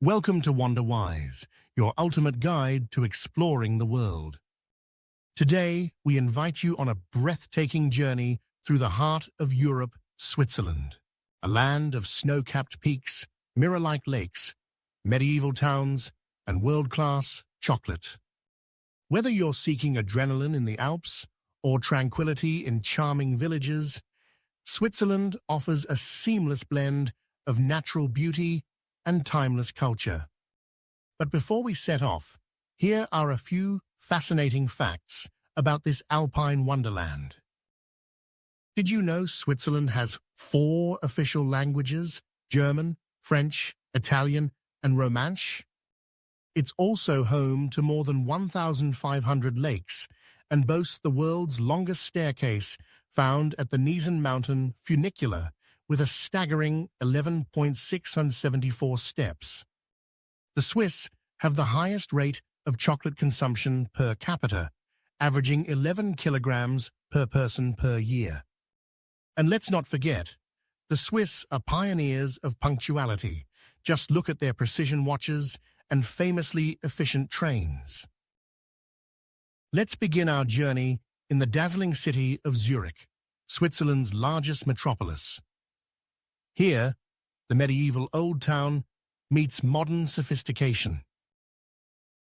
Welcome to Wanderwise, your ultimate guide to exploring the world. Today, we invite you on a breathtaking journey through the heart of Europe, Switzerland, a land of snow-capped peaks, mirror-like lakes, medieval towns, and world-class chocolate. Whether you're seeking adrenaline in the Alps or tranquility in charming villages, Switzerland offers a seamless blend of natural beauty and timeless culture. But before we set off, here are a few fascinating facts about this alpine wonderland. Did you know Switzerland has 4 official languages: German, French, Italian, and Romansh? It's also home to more than 1,500 lakes and boasts the world's longest staircase found at the Niesen Mountain funicular, with a staggering 11,674 steps. The Swiss have the highest rate of chocolate consumption per capita, averaging 11 kilograms per person per year. And let's not forget, the Swiss are pioneers of punctuality. Just look at their precision watches and famously efficient trains. Let's begin our journey in the dazzling city of Zurich, Switzerland's largest metropolis. Here, the medieval Old Town meets modern sophistication.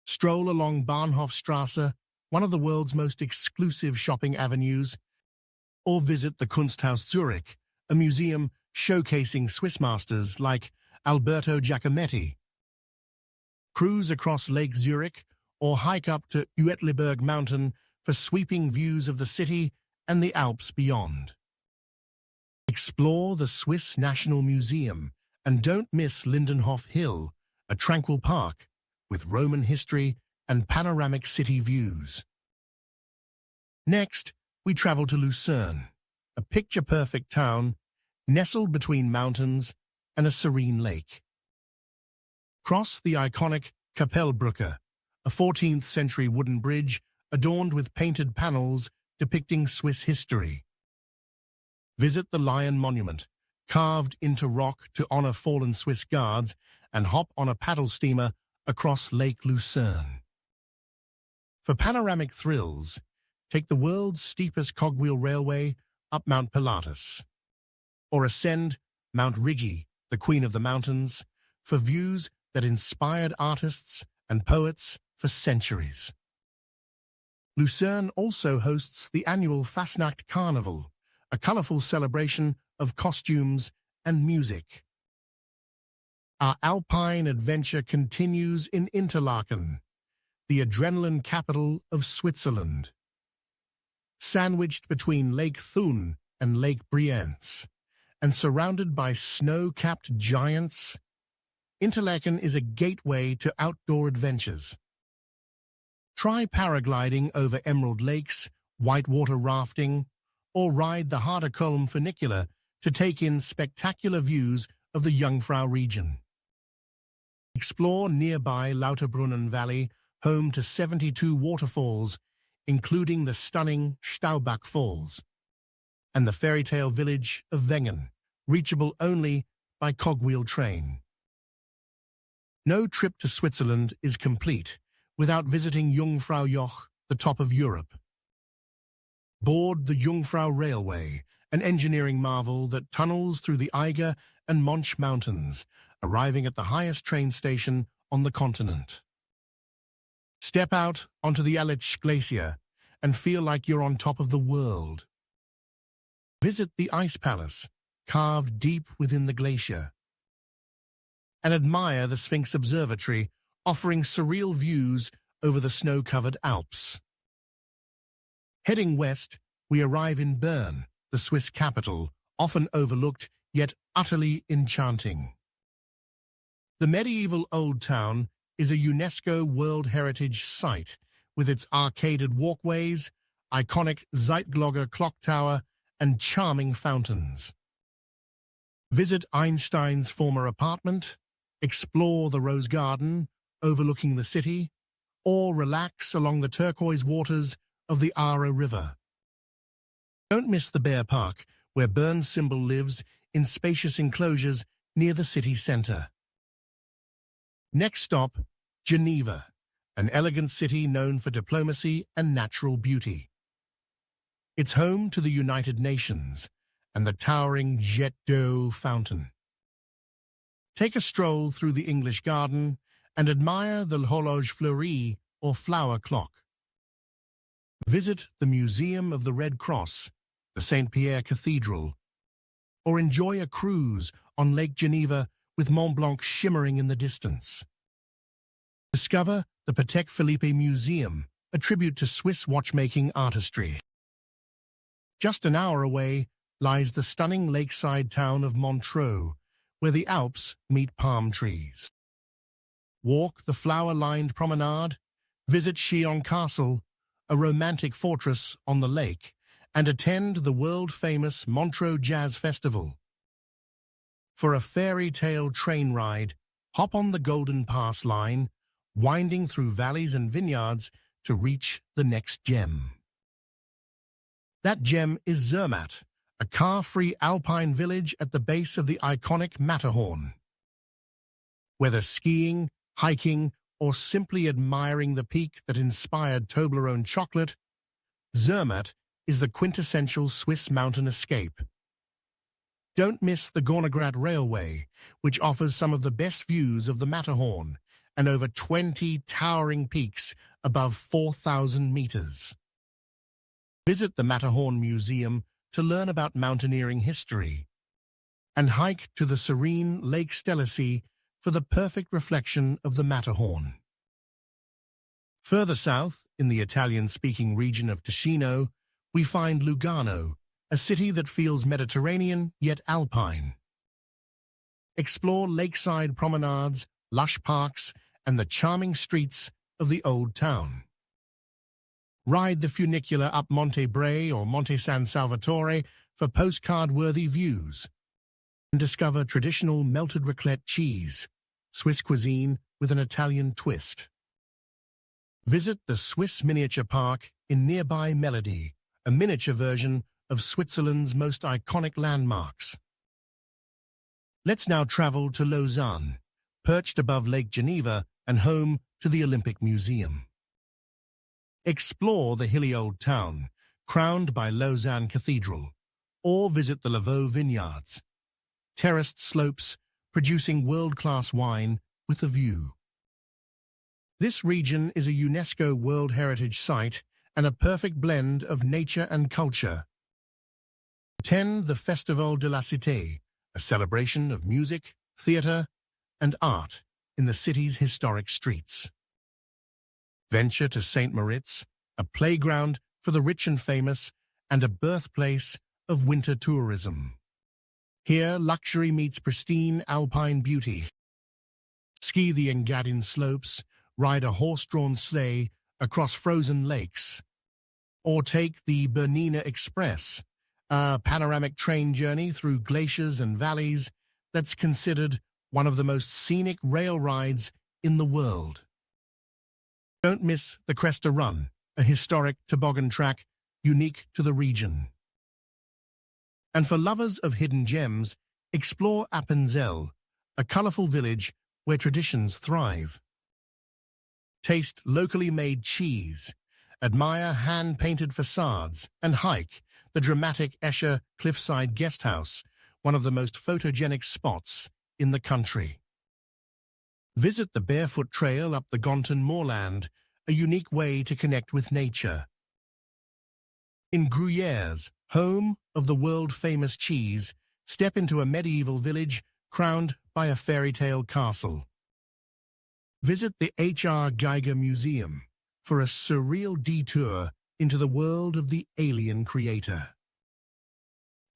Stroll along Bahnhofstrasse, one of the world's most exclusive shopping avenues, or visit the Kunsthaus Zurich, a museum showcasing Swiss masters like Alberto Giacometti. Cruise across Lake Zurich or hike up to Uetliberg Mountain for sweeping views of the city and the Alps beyond. Explore the Swiss National Museum and don't miss Lindenhof Hill, a tranquil park with Roman history and panoramic city views. Next, we travel to Lucerne, a picture-perfect town nestled between mountains and a serene lake. Cross the iconic Kapellbrücke, a 14th-century wooden bridge adorned with painted panels depicting Swiss history. Visit the Lion Monument, carved into rock to honor fallen Swiss guards, and hop on a paddle steamer across Lake Lucerne. For panoramic thrills, take the world's steepest cogwheel railway up Mount Pilatus, or ascend Mount Rigi, the Queen of the Mountains, for views that inspired artists and poets for centuries. Lucerne also hosts the annual Fastnacht Carnival, a colorful celebration of costumes and music. Our alpine adventure continues in Interlaken, the adrenaline capital of Switzerland. Sandwiched between Lake Thun and Lake Brienz, and surrounded by snow-capped giants, Interlaken is a gateway to outdoor adventures. Try paragliding over emerald lakes, whitewater rafting, or ride the Haderkulm funicular to take in spectacular views of the Jungfrau region. Explore nearby Lauterbrunnen Valley, home to 72 waterfalls, including the stunning Staubach Falls, and the fairytale village of Wengen, reachable only by cogwheel train. No trip to Switzerland is complete without visiting Jungfrau Joch, the top of Europe. Board the Jungfrau Railway, an engineering marvel that tunnels through the Eiger and Monch Mountains, arriving at the highest train station on the continent. Step out onto the Glacier and feel like you're on top of the world. Visit the Ice Palace, carved deep within the glacier, and admire the Sphinx Observatory, offering surreal views over the snow-covered Alps. Heading west, we arrive in Bern, the Swiss capital, often overlooked yet utterly enchanting. The medieval Old Town is a UNESCO World Heritage Site with its arcaded walkways, iconic Zeitglocke clock tower, and charming fountains. Visit Einstein's former apartment, explore the Rose Garden overlooking the city, or relax along the turquoise waters of the Aare River. Don't miss the Bear Park, where Bern's symbol lives in spacious enclosures near the city centre. Next stop, Geneva, an elegant city known for diplomacy and natural beauty. It's home to the United Nations and the towering Jet d'eau fountain. Take a stroll through the English Garden and admire the horloge fleurie or flower clock. Visit the Museum of the Red Cross, the St. Pierre Cathedral, or enjoy a cruise on Lake Geneva with Mont Blanc shimmering in the distance. Discover the Patek Philippe Museum, a tribute to Swiss watchmaking artistry. Just an hour away lies the stunning lakeside town of Montreux, where the Alps meet palm trees. Walk the flower-lined promenade, visit Chillon Castle, a romantic fortress on the lake, and attend the world-famous Montreux Jazz Festival. For a fairy tale train ride, hop on the Golden Pass line, winding through valleys and vineyards to reach the next gem. That gem is Zermatt, a car-free alpine village at the base of the iconic Matterhorn. Whether skiing, hiking, or simply admiring the peak that inspired Toblerone chocolate, Zermatt is the quintessential Swiss mountain escape. Don't miss the Gornergrat Railway, which offers some of the best views of the Matterhorn and over 20 towering peaks above 4,000 meters. Visit the Matterhorn Museum to learn about mountaineering history, and hike to the serene Lake Stellici for the perfect reflection of the Matterhorn. Further south, in the Italian-speaking region of Ticino, we find Lugano, a city that feels Mediterranean yet alpine. Explore lakeside promenades, lush parks, and the charming streets of the Old Town. Ride the funicular up Monte Bre or Monte San Salvatore for postcard-worthy views, and discover traditional melted raclette cheese, Swiss cuisine with an Italian twist. Visit the Swiss Miniature Park in nearby Melody, a miniature version of Switzerland's most iconic landmarks. Let's now travel to Lausanne, perched above Lake Geneva and home to the Olympic Museum. Explore the hilly old town, crowned by Lausanne Cathedral, or visit the Lavaux vineyards, terraced slopes producing world-class wine with a view. This region is a UNESCO World Heritage Site and a perfect blend of nature and culture. Attend the Festival de la Cité, a celebration of music, theatre, and art in the city's historic streets. Venture to St. Moritz, a playground for the rich and famous and a birthplace of winter tourism. Here, luxury meets pristine alpine beauty. Ski the Engadin slopes, ride a horse-drawn sleigh across frozen lakes, or take the Bernina Express, a panoramic train journey through glaciers and valleys that's considered one of the most scenic rail rides in the world. Don't miss the Cresta Run, a historic toboggan track unique to the region. And for lovers of hidden gems, explore Appenzell, a colorful village where traditions thrive. Taste locally made cheese, admire hand-painted facades, and hike the dramatic Escher Cliffside Guesthouse, one of the most photogenic spots in the country. Visit the barefoot trail up the Gonten Moorland, a unique way to connect with nature. In Gruyères, home of the world-famous cheese, step into a medieval village crowned by a fairy tale castle. Visit the H.R. Geiger Museum for a surreal detour into the world of the alien creator.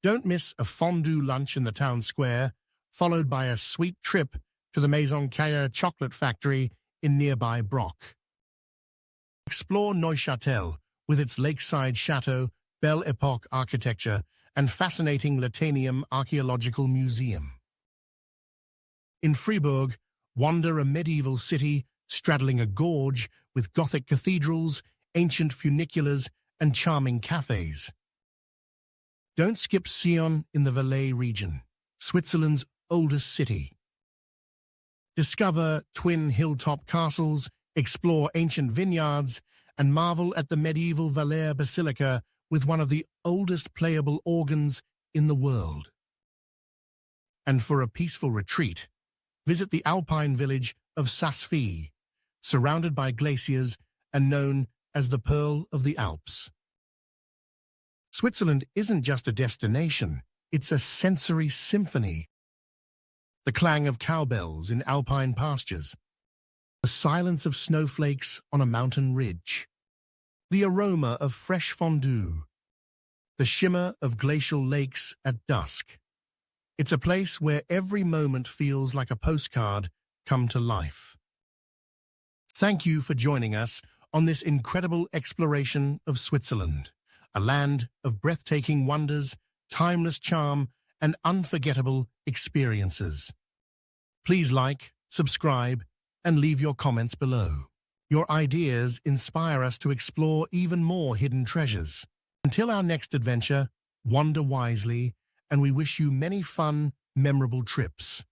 Don't miss a fondue lunch in the town square, followed by a sweet trip to the Maison Caillard chocolate factory in nearby Brock. Explore Neuchâtel with its lakeside chateau, Belle Epoque architecture, and fascinating Latanium Archaeological Museum. In Fribourg, wander a medieval city straddling a gorge with Gothic cathedrals, ancient funiculars, and charming cafes. Don't skip Sion in the Valais region, Switzerland's oldest city. Discover twin hilltop castles, explore ancient vineyards, and marvel at the medieval Valère Basilica with one of the oldest playable organs in the world. And for a peaceful retreat, visit the alpine village of Saas-Fee, surrounded by glaciers and known as the Pearl of the Alps. Switzerland isn't just a destination, it's a sensory symphony. The clang of cowbells in alpine pastures, the silence of snowflakes on a mountain ridge, the aroma of fresh fondue, the shimmer of glacial lakes at dusk. It's a place where every moment feels like a postcard come to life. Thank you for joining us on this incredible exploration of Switzerland, a land of breathtaking wonders, timeless charm, and unforgettable experiences. Please like, subscribe, and leave your comments below. Your ideas inspire us to explore even more hidden treasures. Until our next adventure, wander wisely, and we wish you many fun, memorable trips.